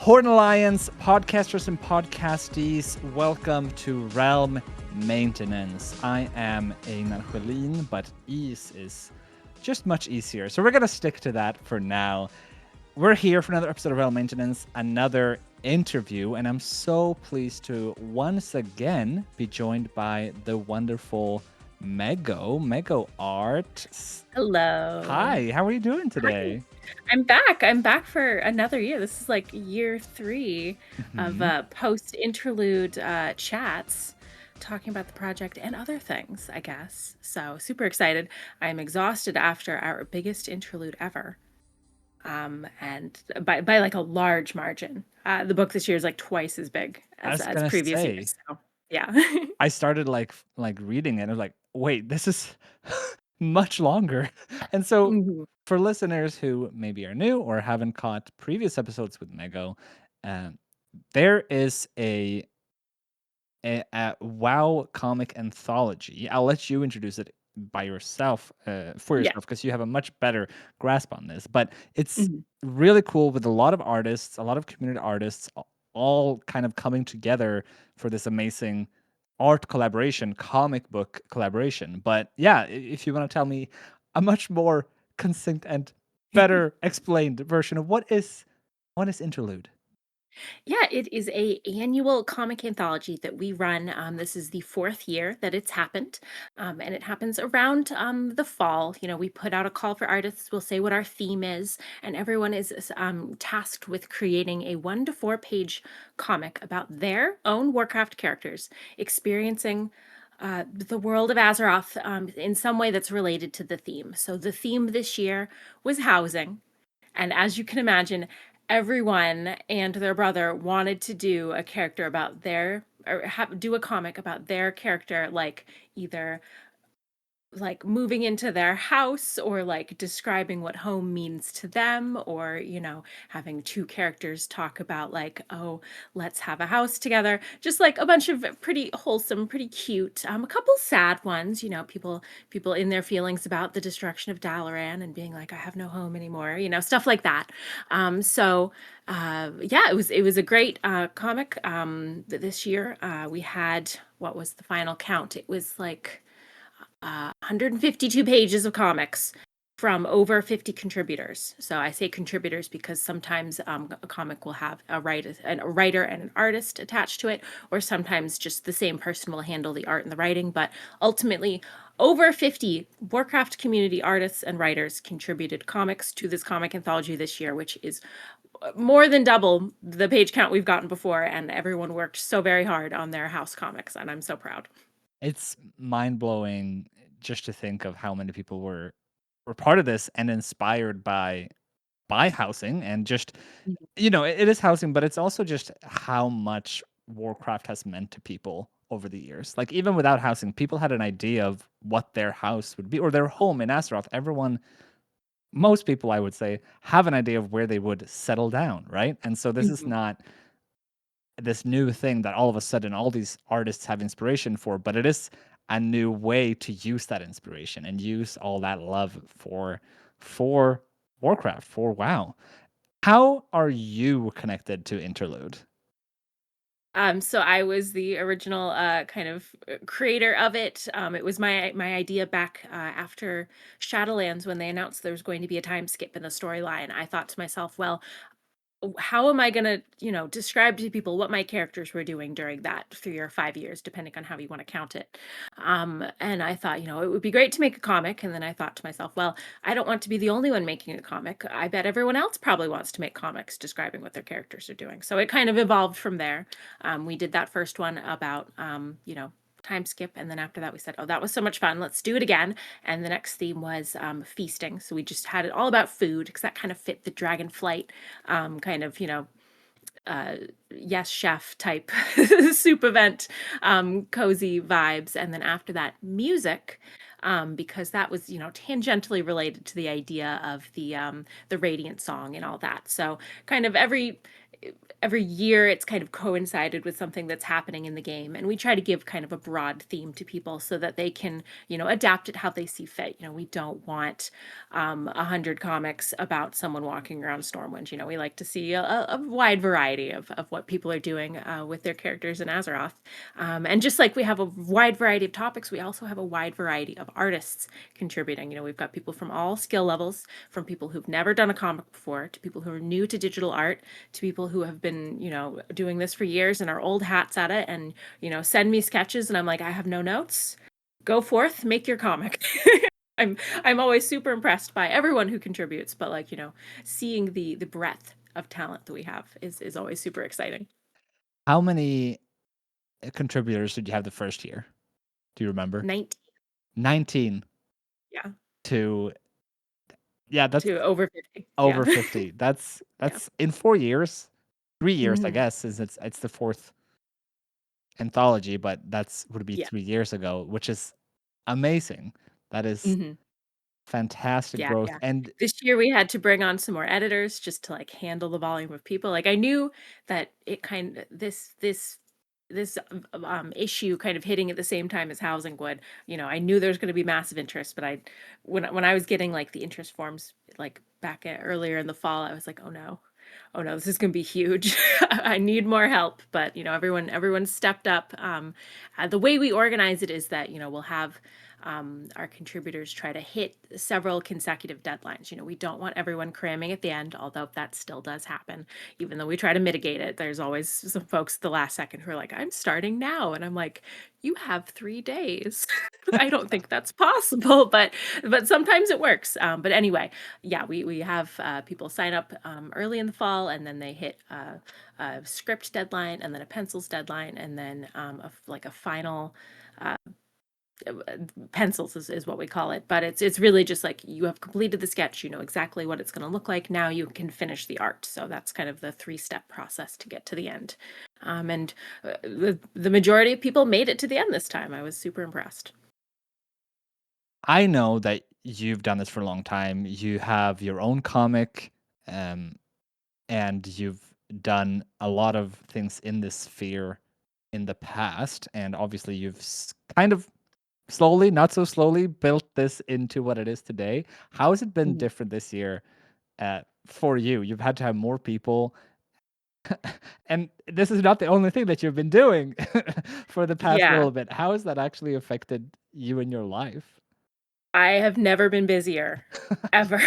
Horn Alliance podcasters and podcasties, welcome to Realm Maintenance. I am Einar Sjölin, but ease is just much easier. So we're going to stick to that for now. We're here for another episode of Realm Maintenance, another interview, and I'm so pleased to once again be joined by the wonderful Meggo. Meggo Art. Hello. Hi, how are you doing today? Hi. I'm back. I'm back for another year. This is like year 3 of post-interlude chats talking about the project and other things, I guess. So super excited. I'm exhausted after our biggest interlude ever. And by like a large margin. The book this year is like twice as big as previous years. So yeah. I started like reading it. I was like, wait, this is much longer. And so Mhm. for listeners who maybe are new or haven't caught previous episodes with Meggo, there is a WoW Comic Anthology. I'll let you introduce it by yourself for Yeah. yourself because you have a much better grasp on this. But it's Mhm. really cool with a lot of artists, a lot of community artists, all kind of coming together for this amazing art collaboration, comic book collaboration. But yeah, if you want to tell me a much more succinct and better explained version of what is Interlude. Yeah, it is a annual comic anthology that we run. This is the 4th year that it's happened, and it happens around the fall. You know, we put out a call for artists. We'll say what our theme is, and everyone is tasked with creating a 1 to 4 page comic about their own Warcraft characters experiencing the world of Azeroth in some way that's related to the theme. So the theme this year was housing. And as you can imagine, everyone and their brother wanted to do a character about their, or do a comic about their character, like either like moving into their house or like describing what home means to them, or having two characters talk about like, oh, let's have a house together, just like a bunch of pretty wholesome, pretty cute, a couple sad ones, people in their feelings about the destruction of Dalaran and being like, I have no home anymore, stuff like that. Yeah, it was a great comic. This year we had, what was the final count? It was like 152 pages of comics from over 50 contributors. So I say contributors because sometimes a comic will have a writer and an artist attached to it, or sometimes just the same person will handle the art and the writing. But ultimately, over 50 Warcraft community artists and writers contributed comics to this comic anthology this year, which is more than double the page count we've gotten before. And everyone worked so very hard on their house comics, and I'm so proud. It's mind-blowing just to think of how many people were part of this and inspired by housing and just it is housing, but it's also just how much Warcraft has meant to people over the years. Like even without housing, people had an idea of what their house would be or their home in Azeroth. Most people, I would say, have an idea of where they would settle down, right? And so this is Mhm. not this new thing that all of a sudden all these artists have inspiration for, but it is a new way to use that inspiration and use all that love for Warcraft, for WoW. How are you connected to Interlude? So I was the original kind of creator of it. It was my idea back after Shadowlands when they announced there was going to be a time skip in the storyline. I thought to myself, well, how am I going to, describe to people what my characters were doing during that 3 or 5 years, depending on how you want to count it. And I thought, it would be great to make a comic. And then I thought to myself, well, I don't want to be the only one making a comic. I bet everyone else probably wants to make comics describing what their characters are doing. So it kind of evolved from there. We did that first one about, time skip, and then after that we said, oh, that was so much fun, let's do it again. And the next theme was feasting, so we just had it all about food because that kind of fit the Dragonflight kind of yes chef type soup event, cozy vibes. And then after that, music, because that was tangentially related to the idea of the Radiant song and all that. So kind of every year it's kind of coincided with something that's happening in the game, and we try to give kind of a broad theme to people so that they can, adapt it how they see fit. We don't want 100 comics about someone walking around Stormwind. We like to see a wide variety of what people are doing with their characters in Azeroth. And just like we have a wide variety of topics, we also have a wide variety of artists contributing. We've got people from all skill levels, from people who've never done a comic before, to people who are new to digital art, to people who have been, doing this for years and are old hats at it, and, send me sketches, and I'm like, I have no notes. Go forth, make your comic. I'm always super impressed by everyone who contributes, but like, seeing the breadth of talent that we have is always super exciting. How many contributors did you have the first year? Do you remember? 19, 19 yeah, to yeah, that's to over 50. over Yeah. 50. That's Yeah. that's in 4 years. 3 years, I Mhm. guess, since it's the 4th anthology, but that's would be Yeah. 3 years ago, which is amazing. That is Mhm. fantastic Yeah, growth, yeah. and This year we had to bring on some more editors just to, like, handle the volume of people. Like, I knew that it kind this issue kind of hitting at the same time as housing would. I knew there was gonna be massive interest, but when I was getting, like, the interest forms, like, back at earlier in the fall, I was like, "Oh, no. Oh, no, this is gonna be huge. I need more help." But, everyone stepped up. The way we organize it is that, we'll have our contributors try to hit several consecutive deadlines. We don't want everyone cramming at the end, although that still does happen. Even though we try to mitigate it, there's always some folks at the last second who are like, I'm starting now. And I'm like, you have 3 days. I don't think that's possible, but sometimes it works. But anyway, yeah, we have people sign up early in the fall, and then they hit a script deadline, and then a pencils deadline, and then like a final pencils is what we call it. But it's really just like you have completed the sketch, you know exactly what it's going to look like. Now you can finish the art. So that's kind of the 3-step process to get to the end. And the majority of people made it to the end this time. I was super impressed. I know that you've done this for a long time. You have your own comic, um, and you've done a lot of things in this sphere in the past, and obviously you've kind of slowly, not so slowly, built this into what it is today. How has it been Mhm. different this year for you? You've had to have more people, and this is not the only thing that you've been doing for the past Yeah, little bit. How has that actually affected you in your life? I have never been busier, ever.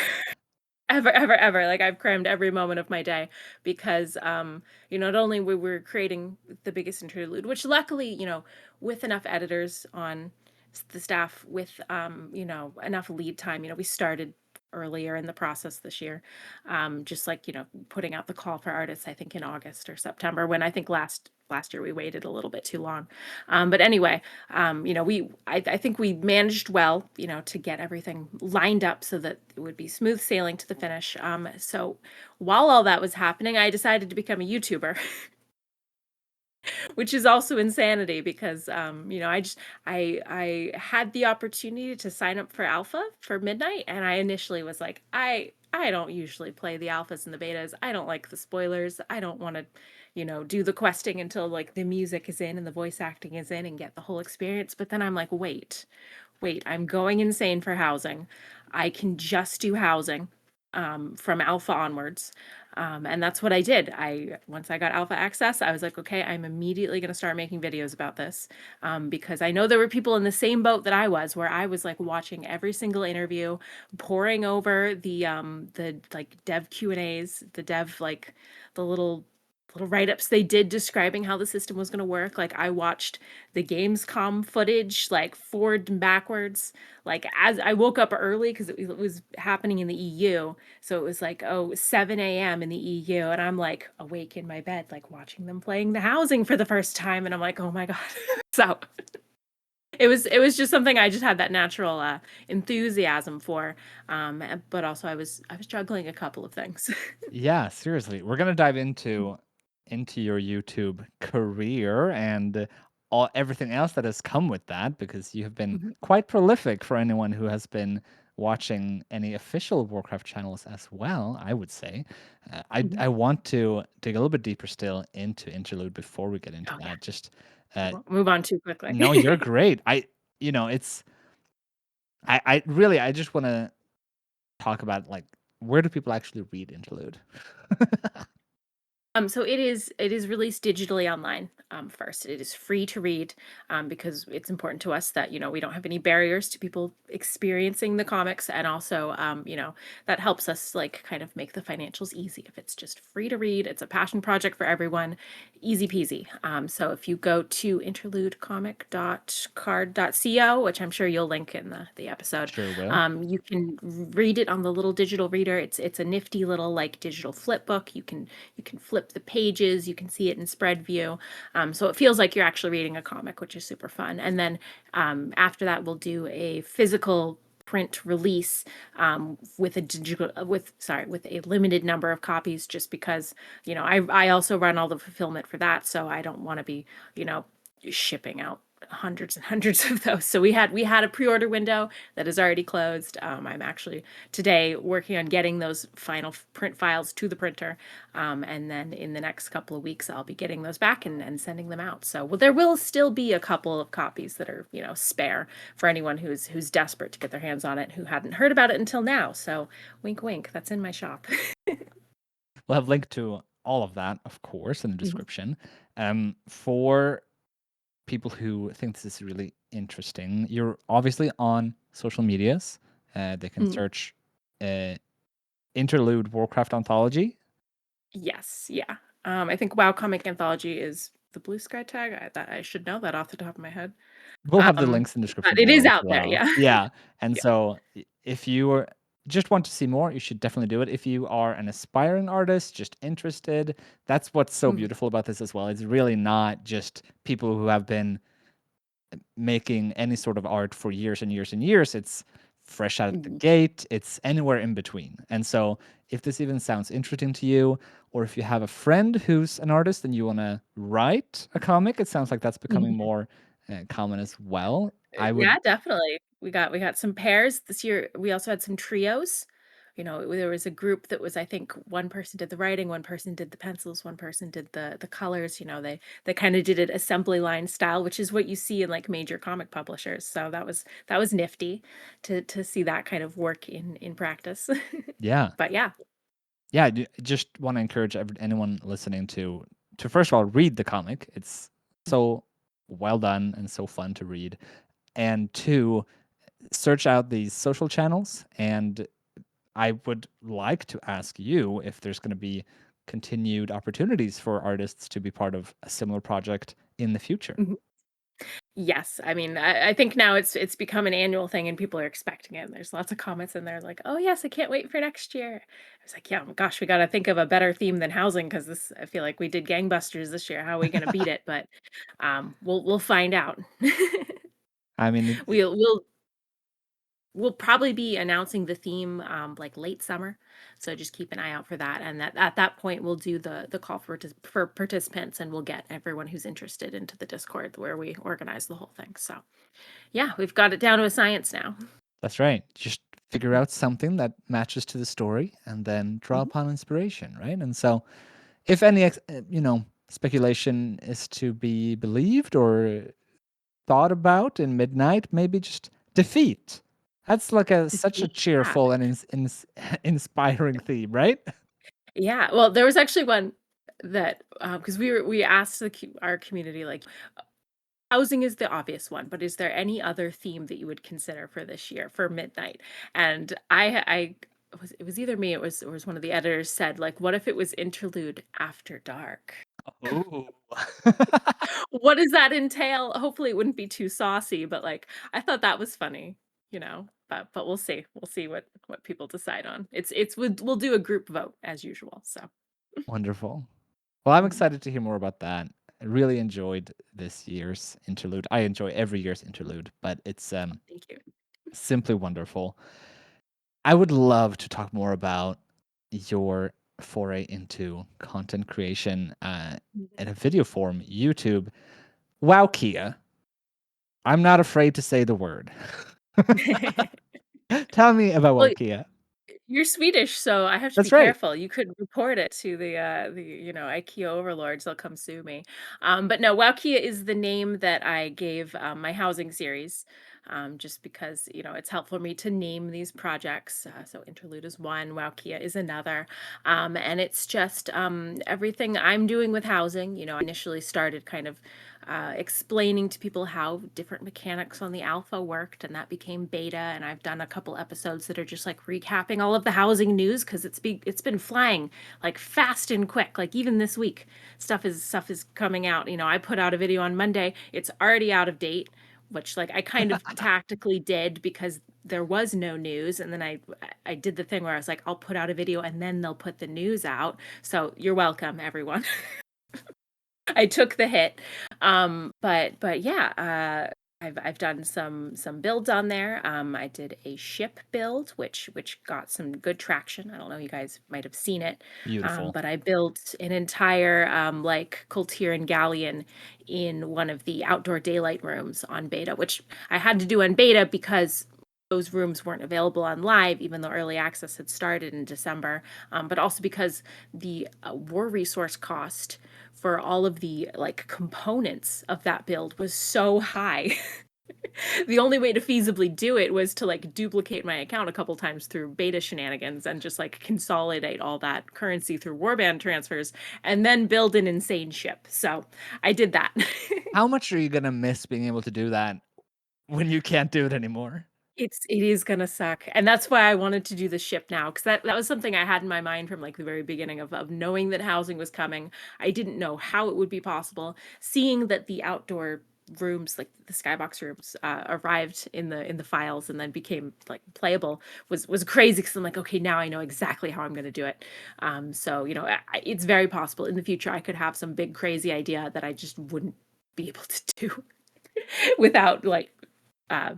Ever, ever, ever. Like, I've crammed every moment of my day because, not only we were creating the biggest interlude, which luckily, with enough editors on the staff, with, enough lead time, we started earlier in the process this year. Just like, putting out the call for artists, I think in August or September, when I think last year we waited a little bit too long. But anyway, I think we managed well, to get everything lined up so that it would be smooth sailing to the finish. So while all that was happening, I decided to become a YouTuber, which is also insanity because I had the opportunity to sign up for alpha for midnight, and I initially was like, I don't usually play the alphas and the betas. I don't like the spoilers. I don't want to, do the questing until like the music is in and the voice acting is in and get the whole experience. But then I'm like, wait, I'm going insane for housing. I can just do housing from alpha onwards. And that's what I did. Once I got alpha access, I was like, okay, I'm immediately going to start making videos about this because I know there were people in the same boat that I was, where I was like watching every single interview, poring over the like dev Q&As, the dev like the little write-ups they did describing how the system was going to work. Like, I watched the Gamescom footage like forward and backwards. Like, as I woke up early because it was happening in the EU, so it was like, oh, 7 a.m. in the EU, and I'm like awake in my bed, like watching them playing the housing for the first time, and I'm like, oh my god. So it was just something I just had that natural enthusiasm for, but also I was juggling a couple of things. Yeah, seriously. We're gonna dive into your YouTube career and all everything else that has come with that because you have been Mhm. quite prolific for anyone who has been watching any official Warcraft channels as well, I would say. Mhm. I want to dig a little bit deeper still into Interlude before we get into Oh, yeah. that. Just We uh, won't move on too quickly. no, you're great. It's I really I just want to talk about like where do people actually read Interlude? So it is released digitally online first. It is free to read because it's important to us that we don't have any barriers to people experiencing the comics, and also that helps us like kind of make the financials easy. If it's just free to read, it's a passion project for everyone, easy peasy. So if you go to interludecomic.card.co, which I'm sure you'll link in the episode, Sure will. you can read it on the little digital reader. It's a nifty little like digital flip book. You can flip the pages, you can see it in spread view. So it feels like you're actually reading a comic, which is super fun. And then after that, we'll do a physical print release with a digital with a limited number of copies, just because I also run all the fulfillment for that, so I don't want to be you know shipping out hundreds and hundreds of those. So we had a pre-order window that is already closed. I'm actually today working on getting those final print files to the printer, and then in the next couple of weeks I'll be getting those back and sending them out. So there will still be a couple of copies that are spare for anyone who's desperate to get their hands on it, who hadn't heard about it until now. So wink wink, that's in my shop. We'll have link to all of that, of course, in the Mhm. description. For people who think this is really interesting, you're obviously on social medias. They can Mhm. search uh, Interlude Warcraft Anthology. Yes, yeah. I think WoW Comic Anthology is the Blue Sky tag. I should know that off the top of my head. We'll have the Um, links in the description but it below is as out there, well. yeah. Yeah, and Yeah. so if you just want to see more, you should definitely do it. If you are an aspiring artist, just interested, that's what's so Mhm. beautiful about this as well. It's really not just people who have been making any sort of art for years and years and years. It's fresh out of the Mhm. gate, it's anywhere in between. And so, if this even sounds interesting to you, or if you have a friend who's an artist and you want to write a comic, it sounds like that's becoming Mhm. more common as well. I Yeah, would definitely. We got some pairs this year. We also had some trios. There was a group that was, I think, one person did the writing, one person did the pencils, one person did the colors. They kind of did it assembly line style, which is what you see in like major comic publishers. So that was nifty to see that kind of work in practice. yeah. But yeah. Yeah, just want to encourage anyone listening to first of all read the comic. It's so well done and so fun to read. And two, search out these social channels. And I would like to ask you if there's going to be continued opportunities for artists to be part of a similar project in the future. Mhm. Yes, I mean, I think now it's become an annual thing and people are expecting it. And there's lots of comments in there like, "Oh yes, I can't wait for next year." I was like, "Yeah, oh gosh, we got to think of a better theme than housing, because this I feel like we did gangbusters this year. How are we going to beat it?" But we'll find out. I mean, We'll probably be announcing the theme like late summer, so just keep an eye out for that. And at that point, we'll do the call for participants, and we'll get everyone who's interested into the Discord where we organize the whole thing. So yeah, we've got it down to a science now. that's right. Just figure out something that matches to the story and then draw Mhm. upon inspiration, right? And so if any speculation is to be believed or thought about in midnight, maybe just defeat. That's like a such a Yeah, cheerful and inspiring theme, right? yeah. Well, there was actually one that because we asked our community, like, housing is the obvious one, but is there any other theme that you would consider for this year for midnight? And it was either me, it was one of the editors said, like, what if it was interlude after dark? Oh. What does that entail? Hopefully it wouldn't be too saucy, but like I thought that was funny, But we'll see. We'll see what people decide on. We'll do a group vote as usual. So Wonderful. Well, I'm mhm. excited to hear more about that. I really enjoyed this year's interlude. I enjoy every year's interlude, but it's Thank you. simply wonderful. I would love to talk more about your foray into content creation in a video form, YouTube. WOWKEA. I'm not afraid to say the word. Tell me about Well, WOWKEA. you're Swedish, so I have to be That's right. careful. You could report it to IKEA overlords. They'll come sue me. But no, WOWKEA is the name that I gave my housing series, just because it's helpful for me to name these projects. So Interlude is one, WOWKEA is another, and it's just everything I'm doing with housing. I initially started kind of explaining to people how different mechanics on the alpha worked, and that became beta. And I've done a couple episodes that are just like recapping all of the housing news because it's been flying like fast and quick. Like even this week, stuff is coming out. I put out a video on Monday. It's already out of date, which like I kind of tactically did because there was no news, and then I did the thing where I was like, I'll put out a video and then they'll put the news out. So you're welcome, everyone. I took the hit. But yeah, I've done some builds on there. I did a ship build, which got some good traction. I don't know, you guys might have seen it. Beautiful. But I built an entire like Kultiran galleon in one of the outdoor daylight rooms on beta, which I had to do on beta because those rooms weren't available on live, even though early access had started in December. But also because the war resource cost for all of the like components of that build was so high. The only way to feasibly do it was to like duplicate my account a couple times through beta shenanigans and just like consolidate all that currency through warband transfers and then build an insane ship. So I did that. How much are you gonna miss being able to do that when you can't do it anymore? It is gonna suck, and that's why I wanted to do the ship now, because that was something I had in my mind from, like, the very beginning of knowing that housing was coming. I didn't know how it would be possible. Seeing that the outdoor rooms, like the skybox rooms, arrived in the files and then became, like, playable was crazy. Because 'cause I'm like, "Okay, now I know exactly how I'm gonna do it." So, it's very possible in the future I could have some big crazy idea that I just wouldn't be able to do without, like, uh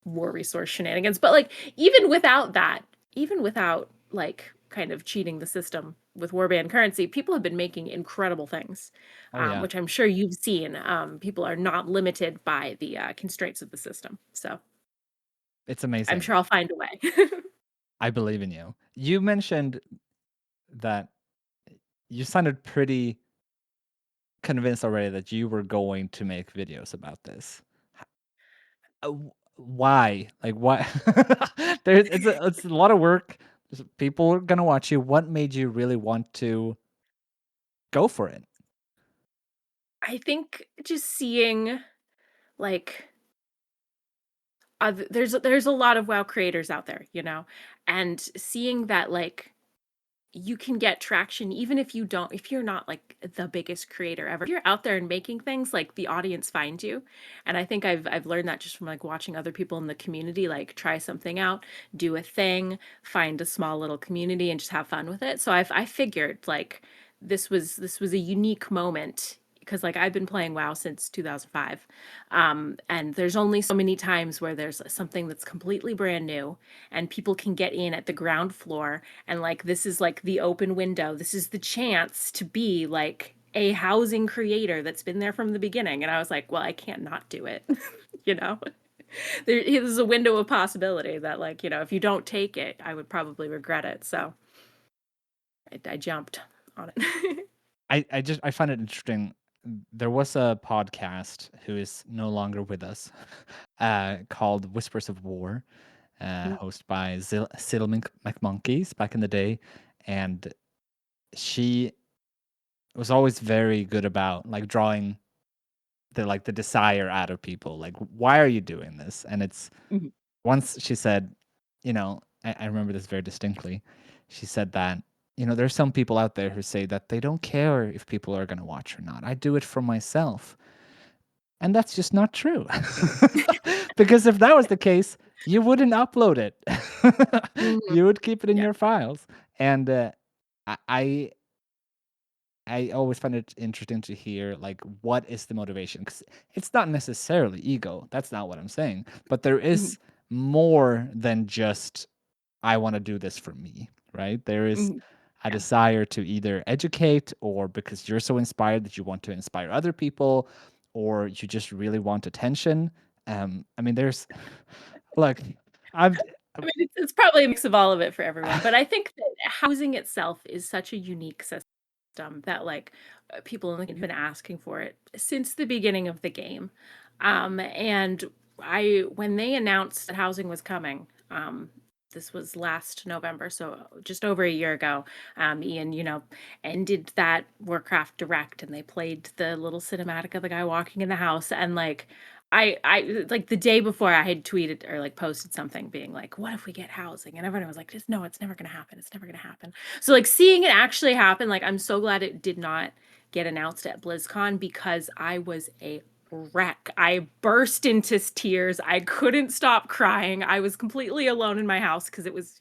war resource shenanigans. But like even without like kind of cheating the system with warband currency, people have been making incredible things, Oh, yeah. which I'm sure you've seen. People are not limited by the constraints of the system. So It's I'm amazing. sure I'll find a way. I believe in you. You mentioned that you sounded pretty convinced already that you were going to make videos about this. Why? Like, why? It's a lot of work. People are gonna watch you. What made you really want to go for it? I think just seeing like there's a lot of WoW creators out there, and seeing that like you can get traction even if you're not like the biggest creator ever. If you're out there and making things, like the audience finds you. And I think I've learned that just from like watching other people in the community like try something out, do a thing, find a small little community and just have fun with it. So I figured like this was a unique moment because like I've been playing WoW since 2005. And there's only so many times where there's something that's completely brand new and people can get in at the ground floor, and like this is like the open window. This is the chance to be like a housing creator that's been there from the beginning. And I was like, well, I can't not do it. you know there's a window of possibility that like if you don't take it, I would probably regret it. So I jumped on it. I find it interesting. There was a podcast who is no longer with us, called Whispers of War, hosted by Syl McMonkeys back in the day, and she was always very good about like drawing the desire out of people. Like, why are you doing this? And it's Mhm. once she said, I remember this very distinctly. She said that, there's some people out there who say that they don't care if people are going to watch or not. I do it for myself. And that's just not true. Because if that was the case, you wouldn't upload it. Mhm. You would keep it in Yeah. your files. And I, I I always find it interesting to hear like what is the motivation, because it's not necessarily ego. That's not what I'm saying. But there Mhm. is more than just I want to do this for me, right? There is Mhm. a Yeah. desire to either educate, or because you're so inspired that you want to inspire other people, or you just really want attention. I mean, there's look, I've I mean, it's probably a mix of all of it for everyone, but I think that housing itself is such a unique system that, like, people in the have been asking for it since the beginning of the game. And I when they announced that housing was coming, this was last November, so just over a year ago, Ian, ended that Warcraft Direct, and they played the little cinematic of the guy walking in the house, and, like, I like, the day before, I had tweeted or, like, posted something being like, "What if we get housing?" And everyone was like, "Just no, it's never gonna happen. It's never gonna happen." So, like, seeing it actually happen, like, I'm so glad it did not get announced at BlizzCon because I was a wreck. I burst into tears. I couldn't stop crying. I was completely alone in my house because it was,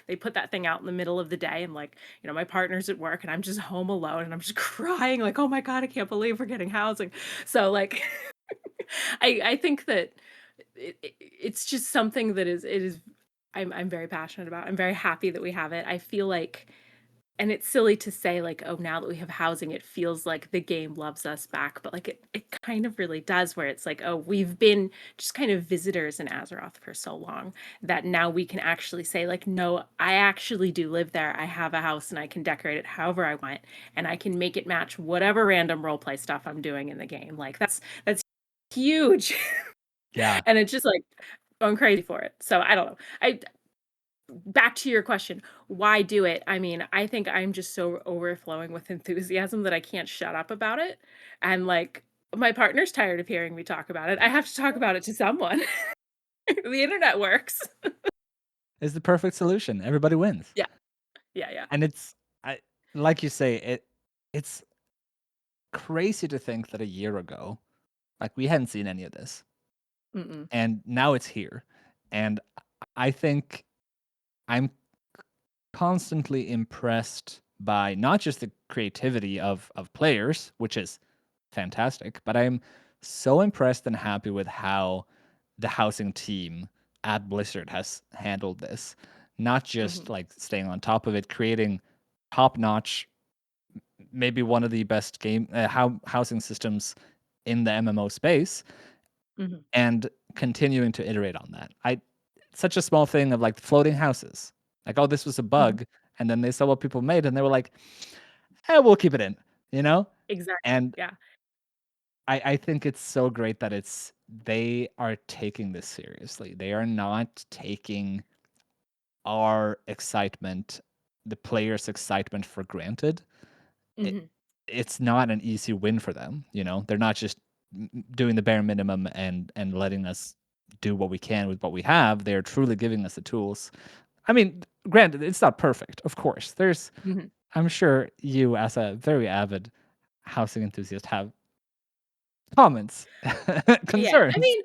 they put that thing out in the middle of the day, and, like, my partner's at work and I'm just home alone and I'm just crying like, "Oh my God, I can't believe we're getting housing." So, like, I think that it's just something that it is I'm very passionate about. I'm very happy that we have it. I feel like, and it's silly to say, like, "Oh, now that we have housing, it feels like the game loves us back," but, like, it kind of really does, where it's like, "Oh, we've been just kind of visitors in Azeroth for so long that now we can actually say, like, no, I actually do live there. I have a house and I can decorate it however I want, and I can make it match whatever random roleplay stuff I'm doing in the game." Like, that's huge. Yeah. And it's just, like, going crazy for it. So, I don't know. I Back to your question, why do it? I mean, I think I'm just so overflowing with enthusiasm that I can't shut up about it, and, like, my partner's tired of hearing me talk about it. I have to talk about it to someone. The internet works. It's the perfect solution. Everybody wins. Yeah. Yeah, yeah. And it's I like you say, it's crazy to think that a year ago, like, we hadn't seen any of this, Mm-mm. and now it's here. And I think I'm constantly impressed by not just the creativity of players, which is fantastic, but I'm so impressed and happy with how the housing team at Blizzard has handled this. Not just Mhm. like staying on top of it, creating top-notch, maybe one of the best housing systems in the MMO space, Mhm. and continuing to iterate on that. Such a small thing of like floating houses. Like, oh, this was a Mhm. bug, and then they saw what people made, and they were like, we'll keep it in, you know? Exactly. And Yeah. I think it's so great that they are taking this seriously. They are not taking our excitement, the players' excitement for granted. It Mhm. it's not an easy win for them, you know? They're not just doing the bare minimum and letting us do what we can with what we have. They're truly giving us the tools. I mean, granted, it's not perfect, of course. Mhm. I'm sure you, as a very avid housing enthusiast, have comments, Yeah. I concerns. mean,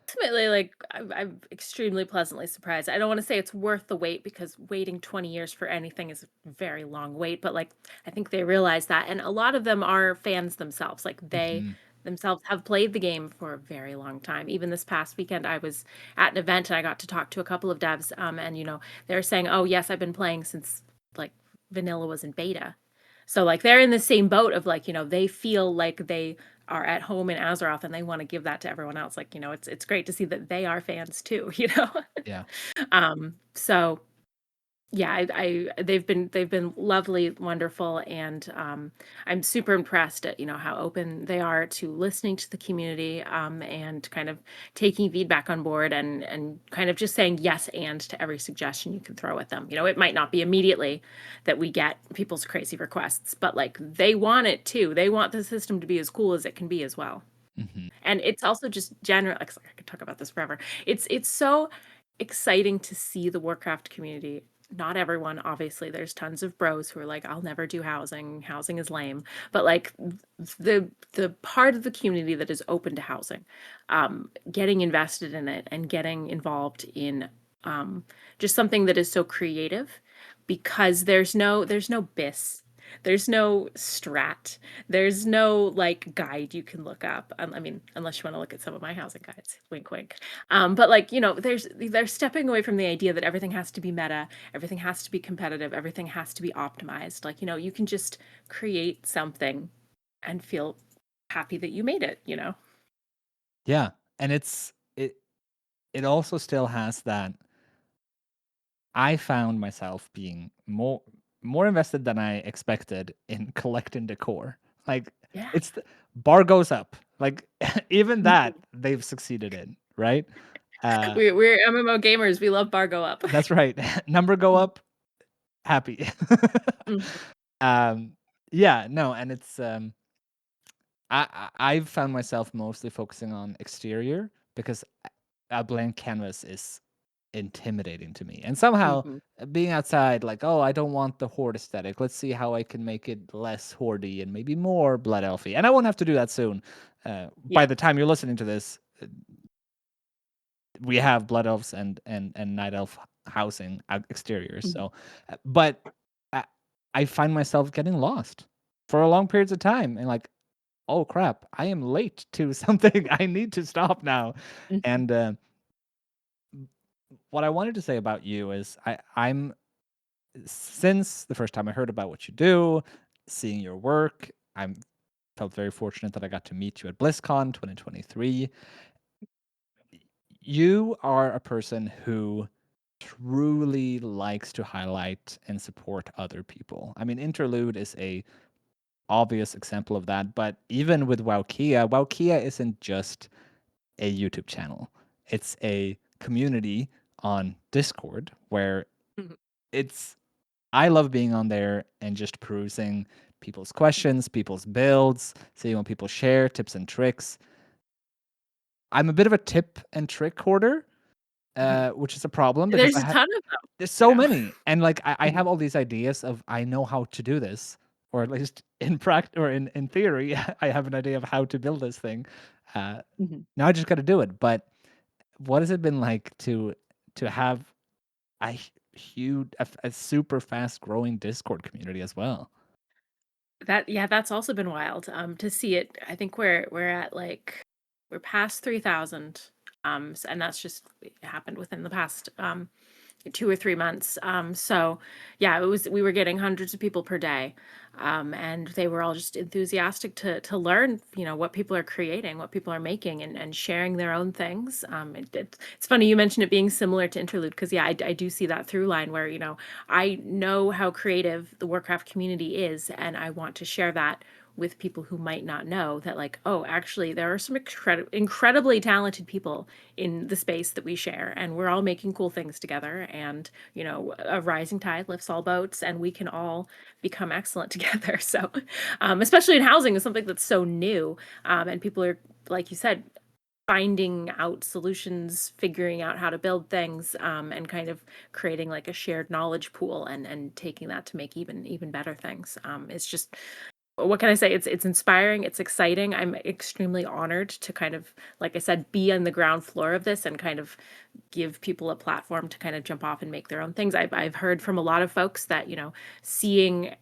ultimately, like, I'm extremely pleasantly surprised. I don't wanna say it's worth the wait because waiting 20 years for anything is a very long wait, but, like, I think they realize that, and a lot of them are fans themselves, like, they Mhm. themselves have played the game for a very long time. Even this past weekend, I was at an event and I got to talk to a couple of devs, and, they were saying, "Oh, yes, I've been playing since, like, vanilla was in beta." So, like, they're in the same boat of, like, they feel like they are at home in Azeroth and they wanna give that to everyone else. Like, it's great to see that they are fans too, you know? Yeah. So yeah, they've been lovely, wonderful, and I'm super impressed at how open they are to listening to the community, and kind of taking feedback on board, and kind of just saying yes and to every suggestion you can throw at them. It might not be immediately that we get people's crazy requests, but, like, they want it too. They want the system to be as cool as it can be as well. Mhm. And it's also just general. I could talk about this forever. It's so exciting to see the Warcraft community. Not everyone, obviously. There's tons of bros who are like, "I'll never do housing. Housing is lame." But, like, the part of the community that is open to housing, getting invested in it and getting involved in, just something that is so creative, because there's no BIS, there's no strat, there's no, like, guide you can look up. I mean, unless you wanna look at some of my housing guides, wink, wink. But, like, they're stepping away from the idea that everything has to be meta, everything has to be competitive, everything has to be optimized. Like, you can just create something and feel happy that you made it? Yeah, and it also still has that. I found myself being more invested than I expected in collecting decor. Like Yeah. it's bar goes up. Like even that Mhm. they've succeeded in, right? Uh, We're MMO gamers. We love bar go up. that's right. Number go up, happy. Mhm. um, yeah, no, and it's I've found myself mostly focusing on exterior because a blank canvas is intimidating to me. And somehow Mhm. being outside, like, oh, I don't want the horde aesthetic. Let's see how I can make it less hordy and maybe more blood elfy. And I won't have to do that soon. By Yeah. the time you're listening to this, we have blood elves and night elf housing exteriors. Mhm. So, but I, I find myself getting lost for a long periods of time and like, oh crap, I am late to something. I need to stop now. Mhm. And what I wanted to say about you is I'm since the first time I heard about what you do, seeing your work, I'm felt very fortunate that I got to meet you at BlizzCon 2023. You are a person who truly likes to highlight and support other people. I mean, Interlude is a obvious example of that, but even with WOWKEA, WOWKEA isn't just a YouTube channel. It's a community on Discord where Mhm. it's I love being on there and just perusing people's questions, people's builds, seeing what people share, tips and tricks. I'm a bit of a tip and trick hoarder, Mhm. which is a problem because There's a ton of them, there's you so know? many, and like I Mhm. have all these ideas of I know how to do this, or at least in practice or in theory, I have an idea of how to build this thing. Uh, Mhm. Now I just got to do it. But what has it been like to have a huge, a super fast growing Discord community as well? Yeah, that's also been wild, to see it. I think we're at, like we're past 3,000, and that's just it happened within the past, 2 or 3 months. So yeah, we were getting hundreds of people per day. And they were all just enthusiastic to learn, what people are creating, what people are making and sharing their own things. It's funny you mentioned it being similar to Interlude because yeah, I do see that through line where, I know how creative the Warcraft community is, and I want to share that with people who might not know that, like, oh, actually there are some incredibly talented people in the space that we share, and we're all making cool things together, and a rising tide lifts all boats, and we can all become excellent together. So especially in housing is something that's so new, and people are, like you said, finding out solutions, figuring out how to build things, and kind of creating like a shared knowledge pool, and taking that to make even better things. It's just, what can I say? It's inspiring. It's exciting. I'm extremely honored to kind of, like I said, be on the ground floor of this and kind of give people a platform to kind of jump off and make their own things. I've heard from a lot of folks that, seeing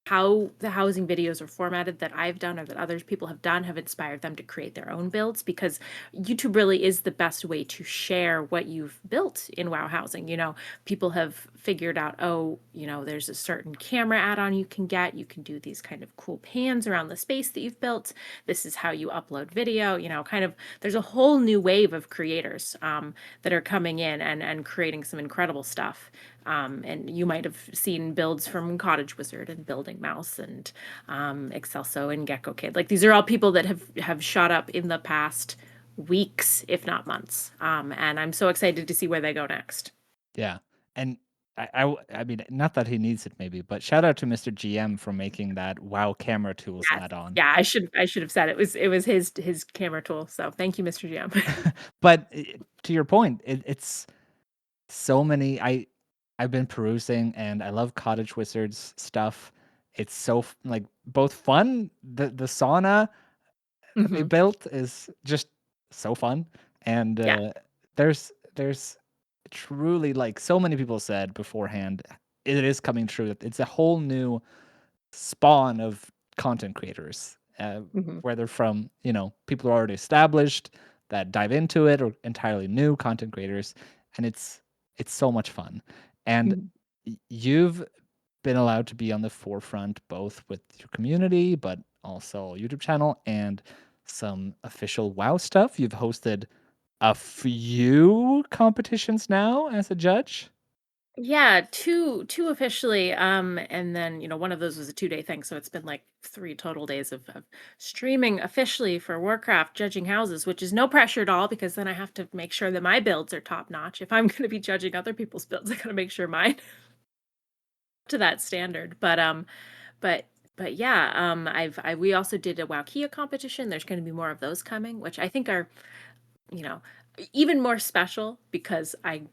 how the housing videos are formatted that I've done or that others people have done have inspired them to create their own builds, because YouTube really is the best way to share what you've built in WoW housing. People have figured out, oh, there's a certain camera add-on you can get. You can do these kind of cool pans around the space that you've built. This is how you upload video, kind of there's a whole new wave of creators, that are coming in and creating some incredible stuff. And you might have seen builds from Cottage Wizard and Building Mouse and, Excelso and Gecko Kid. Like, these are all people that have shot up in the past weeks, if not months. And I'm so excited to see where they go next. Yeah, and I mean, not that he needs it maybe, but shout out to Mr. GM for making that WoW Camera Tools Yes. add-on. Yeah, I should have said it was his camera tool. So thank you, Mr. GM. But to your point, it's so many. I've been perusing, and I love Cottage Wizards stuff. It's so like both fun. The sauna that they Hmm. built is just so fun, and Yeah. there's truly like so many people said beforehand, it is coming true that it's a whole new spawn of content creators, Hmm. whether from people who are already established that dive into it or entirely new content creators, and it's so much fun, and Hmm. you've been allowed to be on the forefront both with your community but also YouTube channel and some official WoW stuff. You've hosted a few competitions now as a judge. Yeah, 2 officially, and then, one of those was a 2-day thing, so it's been, like, 3 total days of streaming officially for Warcraft judging houses, which is no pressure at all because then I have to make sure that my builds are top notch. If I'm gonna be judging other people's builds, I gotta make sure mine to that standard, but but yeah, we also did a WOWKEA competition. There's gonna be more of those coming, which I think are, you know, even more special because I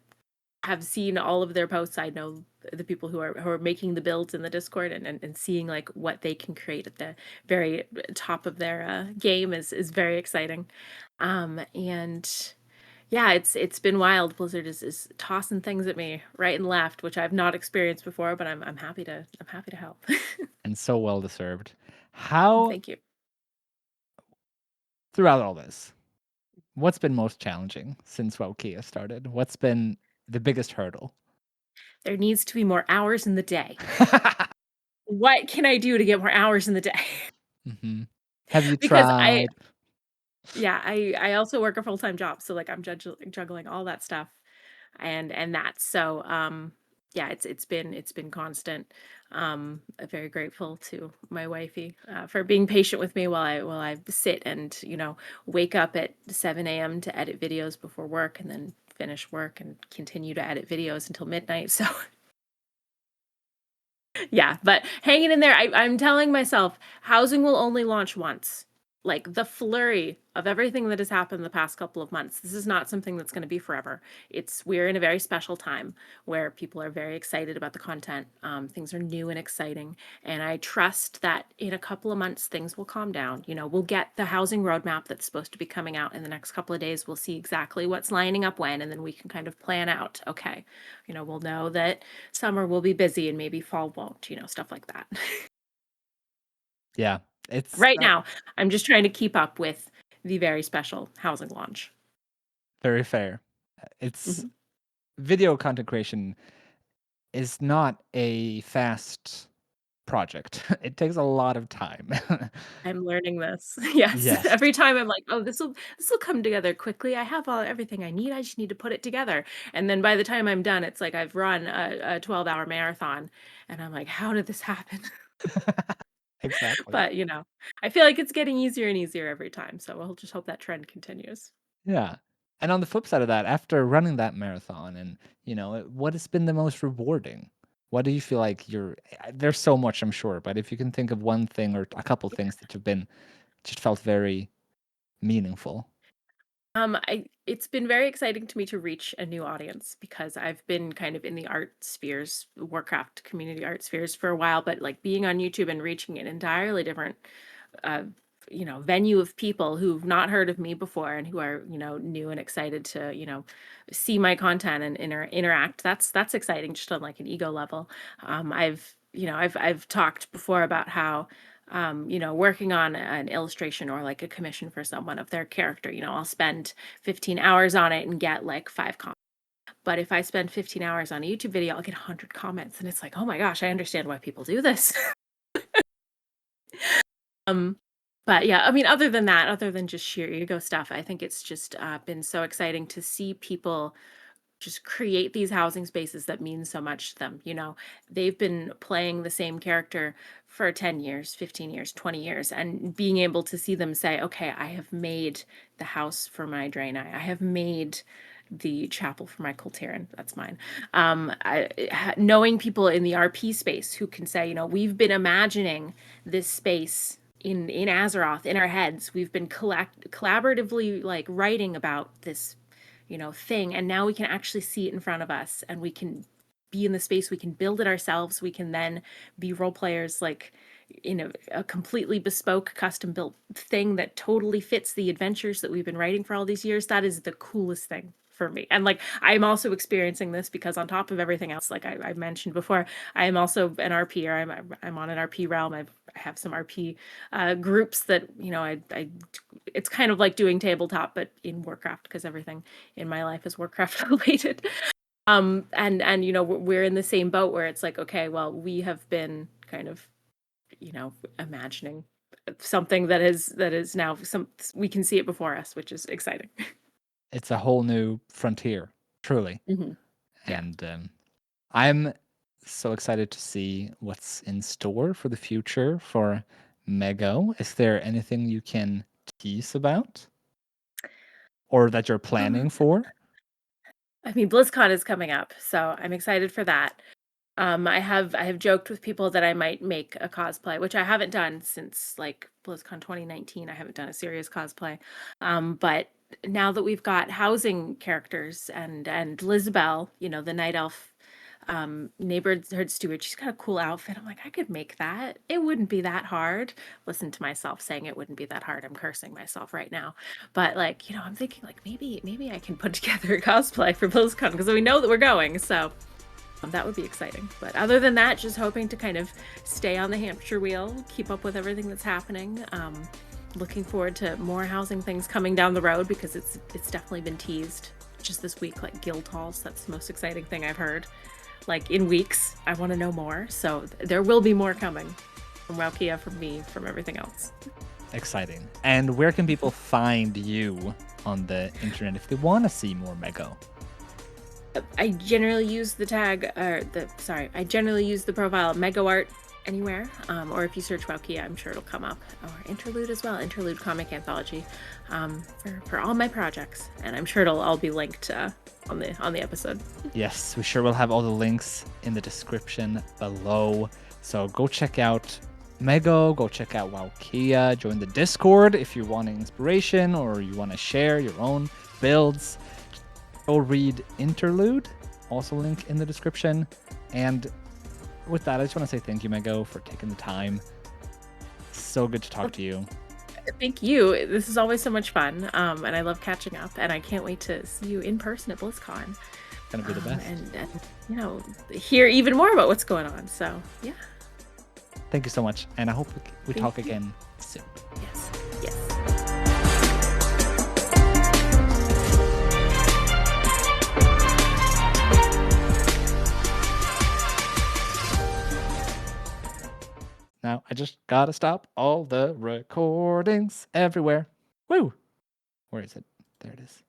have seen all of their posts. I know the people who are making the builds in the Discord, and seeing like what they can create at the very top of their game is very exciting. And yeah, it's been wild. Blizzard is tossing things at me right and left, which I've not experienced before, but I'm happy to help. And so well deserved. How Thank you. throughout all this, what's been most challenging since WOWKEA started? What's been the biggest hurdle? There needs to be more hours in the day. What can I do to get more hours in the day? Mhm. Have you Because I tried? yeah, I also work a full-time job, so, like, I'm juggling all that stuff and that, so, yeah, it's been constant. I'm very grateful to my wifey, for being patient with me while I sit and, wake up at 7 a.m. to edit videos before work and then finish work and continue to edit videos until midnight, so yeah, but hanging in there, I'm telling myself housing will only launch once. Like the flurry of everything that has happened the past couple of months, this is not something that's going to be forever. We're in a very special time where people are very excited about the content. Things are new and exciting, and I trust that in a couple of months things will calm down. We'll get the housing roadmap that's supposed to be coming out in the next couple of days. We'll see exactly what's lining up when, and then we can kind of plan out. Okay, we'll know that summer will be busy and maybe fall won't, stuff like that. Yeah, it's, Right now, I'm just trying to keep up with the very special housing launch. very fair. It's Mhm. video content creation is not a fast project. It takes a lot of time. I'm learning this. Yes. Yes. Every time I'm like, "Oh, this will come together quickly. I have all everything I need. I just need to put it together." And then by the time I'm done, it's like I've run a 12-hour marathon, and I'm like, "How did this happen?" Exactly. But, I feel like it's getting easier and easier every time, so we'll just hope that trend continues. Yeah. And on the flip side of that, after running that marathon and, what has been the most rewarding? What do you feel like there's so much, I'm sure, but if you can think of one thing or a couple things that have been just felt very meaningful. It's been very exciting to me to reach a new audience because I've been kind of in the art spheres, Warcraft community art spheres for a while, but like being on YouTube and reaching an entirely different, uh, venue of people who've not heard of me before and who are, new and excited to, see my content and interact. That's exciting just on like an ego level. I've talked before about how working on an illustration or like a commission for someone of their character, I'll spend 15 hours on it and get like 5 comments. But if I spend 15 hours on a YouTube video, I'll get 100 comments. And it's like, oh my gosh, I understand why people do this. um, but yeah, I mean, other than that, other than just sheer ego stuff, I think it's just been so exciting to see people just create these housing spaces that mean so much to them. They've been playing the same character for 10 years, 15 years, 20 years, and being able to see them say, okay, I have made the house for my Draenei. I have made the chapel for my Coltarian. That's mine. Knowing people in the RP space who can say, we've been imagining this space in Azeroth in our heads. We've been collaboratively like writing about this thing, and now we can actually see it in front of us and we can be in the space, we can build it ourselves, we can then be role players like in a completely bespoke custom built thing that totally fits the adventures that we've been writing for all these years. That is the coolest thing for me. And like I'm also experiencing this because on top of everything else, like I mentioned before, I am also an RP, or I'm on an RP realm. I have some RP groups that I it's kind of like doing tabletop but in Warcraft because everything in my life is Warcraft related. And we're in the same boat where it's like, okay, well, we have been kind of, imagining something that is now some we can see it before us, which is exciting. It's a whole new frontier, truly. Hmm. Yeah. And I'm so excited to see what's in store for the future for Meggo. Is there anything you can tease about or that you're planning Um, for? I mean, BlizzCon is coming up, so I'm excited for that. I have joked with people that I might make a cosplay, which I haven't done since like BlizzCon 2019. I haven't done a serious cosplay. But now that we've got housing characters and Lizbel, the night elf neighborhood steward, she's got a cool outfit. I'm like, I could make that. It wouldn't be that hard. Listen to myself saying it wouldn't be that hard. I'm cursing myself right now. But like, I'm thinking like maybe I can put together a cosplay for BlizzCon because we know that we're going. So that would be exciting. But other than that, just hoping to kind of stay on the hamster wheel, keep up with everything that's happening. Looking forward to more housing things coming down the road because it's definitely been teased just this week, like guild halls. That's the most exciting thing I've heard. Like in weeks, I want to know more. So there will be more coming from WOWKEA, from me, from everything else. Exciting. And where can people find you on the internet if they want to see more Meggo? I generally use the tag, or I generally use the profile MeggoArt anywhere. Or if you search WOWKEA, I'm sure it'll come up. Or Interlude as well, Interlude Comic Anthology, for all my projects. And I'm sure it'll all be linked on the episode. Yes, we sure will have all the links in the description below. So go check out Meggo, go check out WOWKEA, join the Discord if you're wanting inspiration or you want to share your own builds. Go read Interlude, also link in the description. And with that, I just want to say thank you, Meggo, for taking the time. So good to talk to you. Thank you. This is always so much fun, and I love catching up. And I can't wait to see you in person at BlizzCon. Gonna be the best. And hear even more about what's going on. So yeah. Thank you so much, and I hope we talk again soon. Yes. Yes. Now I just gotta stop all the recordings everywhere. Woo! Where is it? There it is.